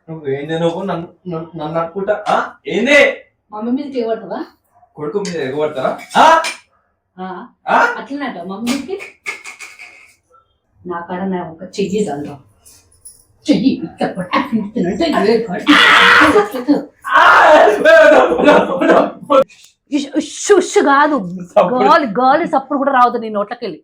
నువ్వేంది నువ్వు నన్ను అనుకుంటా ఏంది మమ్మీ మీదకి ఎగబడతావా? కొడుకు మీద ఎగబడతారా? అట్లనే అంటావు మమ్మీ మీదకి? నా కాడ నా ఒక చెయ్యి చదువు చెయ్యి కాదు గాలి గాలి సప్పుడు కూడా రావద్దు నీ నోట్లకెళ్ళి.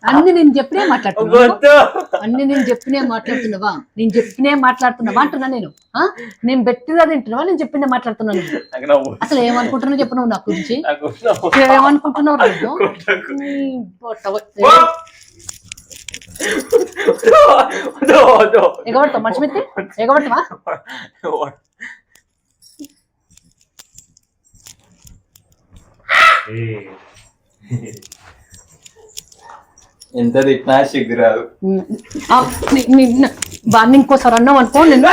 అన్ని నేను చెప్పినే మాట్లాడుతున్నా అన్ని నేను చెప్పినే మాట్లాడుతున్నావా? నేను చెప్పినే మాట్లాడుతున్నావా అంటున్నా. నేను పెట్టినా తింటున్నావా? నేను చెప్పినే మాట్లాడుతున్నాను. అసలు ఏమనుకుంటున్నావు చెప్పు నువ్వు నా గురించి? ఏమనుకుంటున్నావు? ఎగబడతావు మనిషి మీద ఎగబడతావా? ఎంత తిట్టినా సిగ్గురాదు. బాగా ఇంకోసారి అన్నావు అనుకో నిన్ను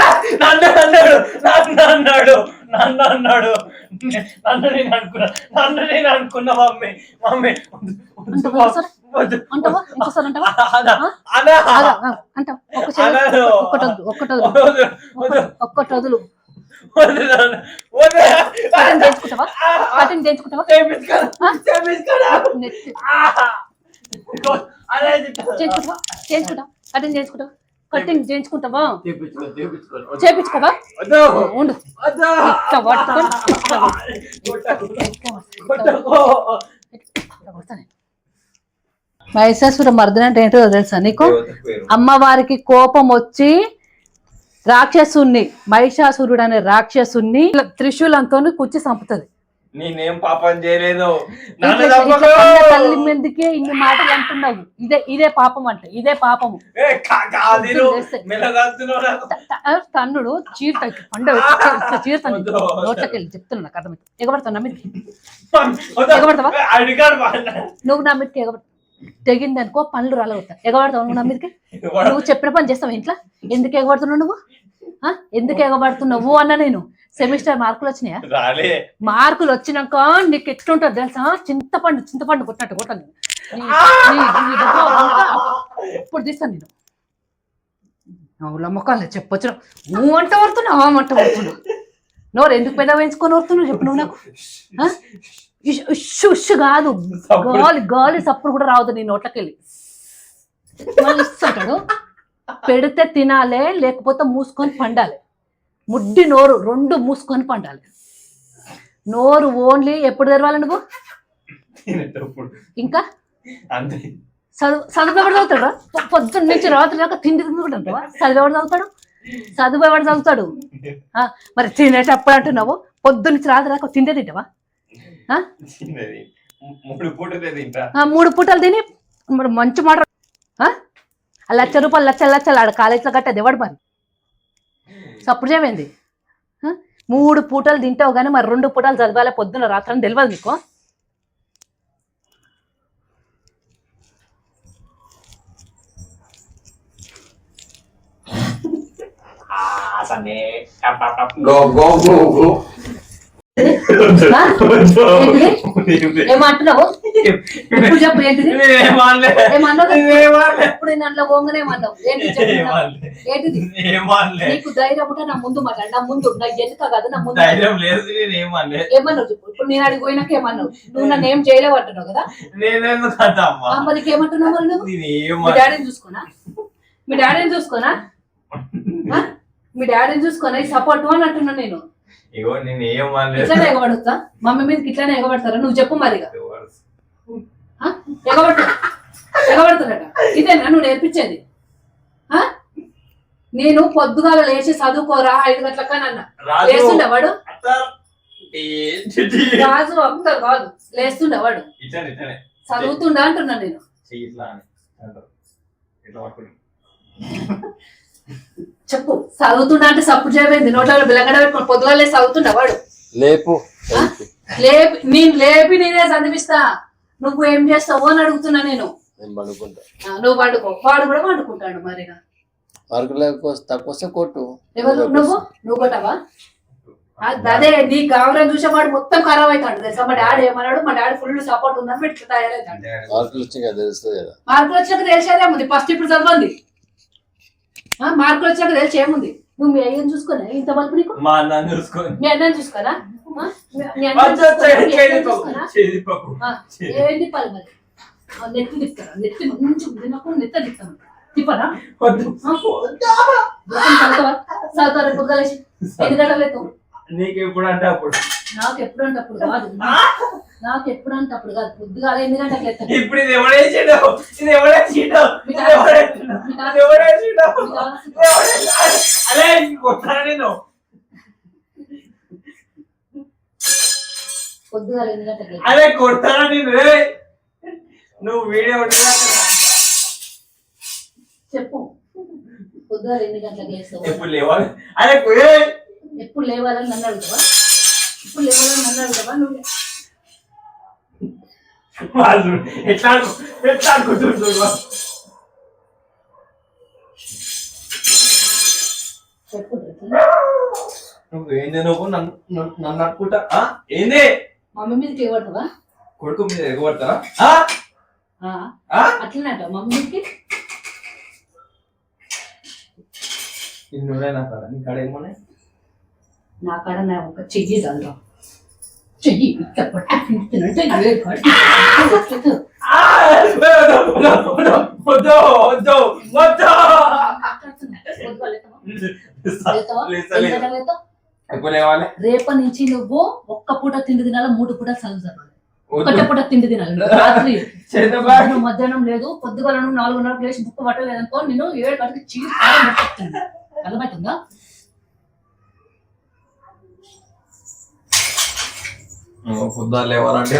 అనుకున్నా మమ్మీ మమ్మీ అంటావా? ఇంకోసారి అంటావా? ఒక్కటి వదులు. చేయించుకుంటావా? కటింగ్ చేయించుకుంటావా? కటింగ్ చేయించుకుంటావా? కటింగ్ చేయించుకుంటావా? చేయించుకోవా? ఉండు. మహిషాసుర మర్దన అంటే ఏంటో తెలుసా నీకు? అమ్మవారికి కోపం వచ్చి రాక్షసుని మహిషాసురుడు అనే రాక్షసుని త్రిశూలంతో కుచ్చి చంపుతుంది. నేనేం పాపం చేయలేదు. తల్లి మీదకే ఇన్ని మాటలు అంటున్నావు. ఇదే పాపం అంటే ఇదే పాపము. తన్నుడు చీరుతాయి పండుగ చీరుతాను నోట్లకెళ్ళి చెప్తున్నా నాకు అర్థమైతే. ఎగబడతావు మీదకి? ఎగబడతావా? నువ్వు నా మీదకి తెగింది అనుకో పనులు రాలవుతా. ఎగబడతావు నువ్వు నా మీదకి? నువ్వు చెప్పిన పని చేస్తావు ఇంట్లో. ఎందుకు ఎగబడుతున్నావు నువ్వు? ఎందుకు ఎగబడుతున్నావు అన్న నేను. సెమిస్టర్ మార్కులు వచ్చినాయా? మార్కులు వచ్చినాక నీకు ఎట్లుంటుంది తెలుసా? చింతపండు కొట్టినట్టు కొట్టాను. ఇప్పుడు తీస్తాను నేను. అవుల మొక్కలే చెప్పొచ్చు. నువ్వు అంట వరుతున్నావు అమ్మంట వరుతున్నావు. నోరు ఎందుకు పెద్ద వేయించుకొని వరుతున్నావు చెప్పు నువ్వు నాకు. కాదు గాలి గాలి సప్పుడు కూడా రావద్దు నీ నోట్లకెళ్ళి. మళ్ళీ ఇస్తాడు. పెడితే తినాలే లేకపోతే మూసుకొని పండాలి. ముడ్డి నోరు రెండు మూసుకొని పండాలి. నోరు ఓన్లీ ఎప్పుడు తెరవాలి నువ్వు? ఇంకా చదువు ఎవరు చదువుతాడు? పొద్దున్న నుంచి రాత్రి దాకా తిండి తింటుంటావా? చదువు ఎవరు చదువుతాడు? చదువు ఎవరు చదువుతాడు? మరి తినేటప్పుడు అంటున్నావు పొద్దున్న నుంచి రాత్రి దాకా తిండే తింటావా? 3 పూటలు తిని మరి మంచి మాట. ₹1,00,000 లక్షలు ఆడ కాలేజీలో కట్టేది ఎవడు మరి? సప్పుడు చేయమైంది. 3 పూటలు తింటావు కానీ మరి 2 పూటలు చదవాలి పొద్దున్న రాత్రి అని తెలియదు నీకు? ఏమంటున్నావు? ఇప్పుడు చెప్పు ఏంటిది? ఇప్పుడు దాంట్లో ఓంగనేమన్నావు ఏంటిది? నీకు ధైర్యం ఉంటే నా ముందు మాట్లాడు. నా ముందు నా ఎన్నిక కాదు నా ముందు ఏమన్నావు చెప్పు. ఇప్పుడు నేను అడిగి పోయినాక ఏమన్నావు? నువ్వు నన్ను ఏం చేయలేవు అంటున్నావు కదా? మరి ఏమంటున్నావు? మరి నువ్వు మీ డాడీని చూసుకోనా? మీ డాడీని చూసుకోనా? మీ డాడీని చూసుకోనా? ఈ సపోర్ట్ అని అంటున్నా నేను. ఇట్లానే ఎగబడుతా మమ్మీ మీదకి ఇట్లానే ఎగబడతారా? నువ్వు చెప్పు మరిగా. ఎగబడతారట. ఇదేనా నువ్వు నేర్పించేది? నేను పొద్దుగాల లేచి చదువుకోరా 5 గంటలకా అన్న లేస్తుండేవాడు. రాజు అక్కడ కాదు లేస్తుండేవాడు. చదువుతుండా అంటున్నా నేను. చెప్పు చదువుతున్నా అంటే సపోర్ట్ చేయమైంది. నోట్లలో బిల్లగడ పెట్టుకుని పొద్దుగా లేసి చదువుతుండా వాడు? నేను లేపి నేనే చదివిస్తా. నువ్వు ఏం చేస్తావు అని అడుగుతున్నా నేను. నువ్వు పండుకో. వాడు కూడా పండుకుంటాడు. మరిగా తక్కువ కొట్టు. ఎవరు? నువ్వు కొట్టవా? అదే నీ గావరం చూసేవాడు మొత్తం ఖరాబ్ అవుతాడు తెలుసా. మా డాడీ ఏమన్నాడు, మా డాడీ ఫుల్ సపోర్ట్ ఉందని పెట్టి తయారవుతాడు. మార్కులు వచ్చి తెలుస్తుంది కదా. మార్కులు వచ్చాక తెలిసేదేముంది, ఫస్ట్ ఇప్పుడు చదవండి. మార్కులు వచ్చాక తెలిసి ఏముంది. నువ్వు మీ అయ్యని చూసుకోలే ఇంత వరకు నీకు, మా అన్న చూసుకోని మీ అన్నని చూసుకోరా, ఏంటి పలు మరి నెత్తి తిప్పుతారా, నెత్తి మంచి తినకుండా నెత్త తిప్పుతాను తిప్పరా చదువుతారా పొద్దులేసి ఎన్ని గంటలు అవుతావు. నీకు ఎప్పుడు అంటే అప్పుడు, నాకు ఎప్పుడు అంటే అప్పుడు కాదు, నాకు ఎప్పుడు అంటే అప్పుడు కాదు, పొద్దుగా 8 గంటలకు ఎత్తాను. ఇప్పుడు ఇది ఎవడేసాడు, ఇది ఎవడేసాడు, అరే కొట్టాను నేను. పొద్దుగా 8 గంటలకు అరే కొడతాను నేను. నువ్వు వీడియో చెప్పు. పొద్దుగా 8 గంటలకు వేస్తావు. ఎప్పుడు లేవాలి, అరే ఎప్పుడు లేవాలని నన్ను అడుగుతావా, ఇప్పుడు లేవాలని నన్ను అడుగుతావా నువ్వు. వాళ్ళు ఎట్లా ఎట్లా అనుకుంటున్నారు. చెప్పు నువ్వేంది, నువ్వు నన్ను అనుకుంటా ఏంది. మమ్మీ మీదకి ఎగబడతావా, కొడుకు మీద ఎగబడతారా. అట్లనే అంటావు మమ్మీ మీదకి. నిన్నుడే నా కాడ, నీ కాడ ఏమన్నా నా కాడ నా ఒక చెయ్యి చదువు, చెయ్యి రేపటి నుంచి నువ్వు ఒక్క పూట తిండి తినాలి, 3 పూట చదువు. ఒకటే పూట తిండి తినాలి. రాత్రి మధ్యాహ్నం లేదు, పొద్దుగల 4:30 లేచి బుక్ పట్టలేదనుకో నేను 7 గంటలకు చీజ్ అర్థమవుతుందా. పొద్దున్న లేవాలంటే